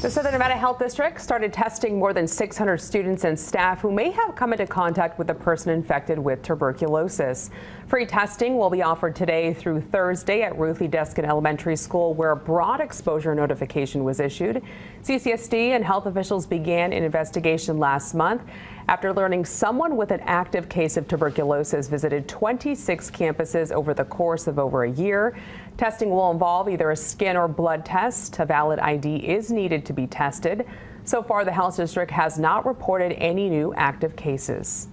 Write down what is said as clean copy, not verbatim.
The Southern Nevada Health District started testing more than 600 students and staff who may have come into contact with a person infected with tuberculosis. Free testing will be offered today through Thursday at Ruthie Deskin Elementary School, where a broad exposure notification was issued. CCSD and health officials began an investigation last month after learning someone with an active case of tuberculosis visited 26 campuses over the course of over a year. Testing will involve either a skin or blood test. A valid ID is needed to be tested. So far, the health district has not reported any new active cases.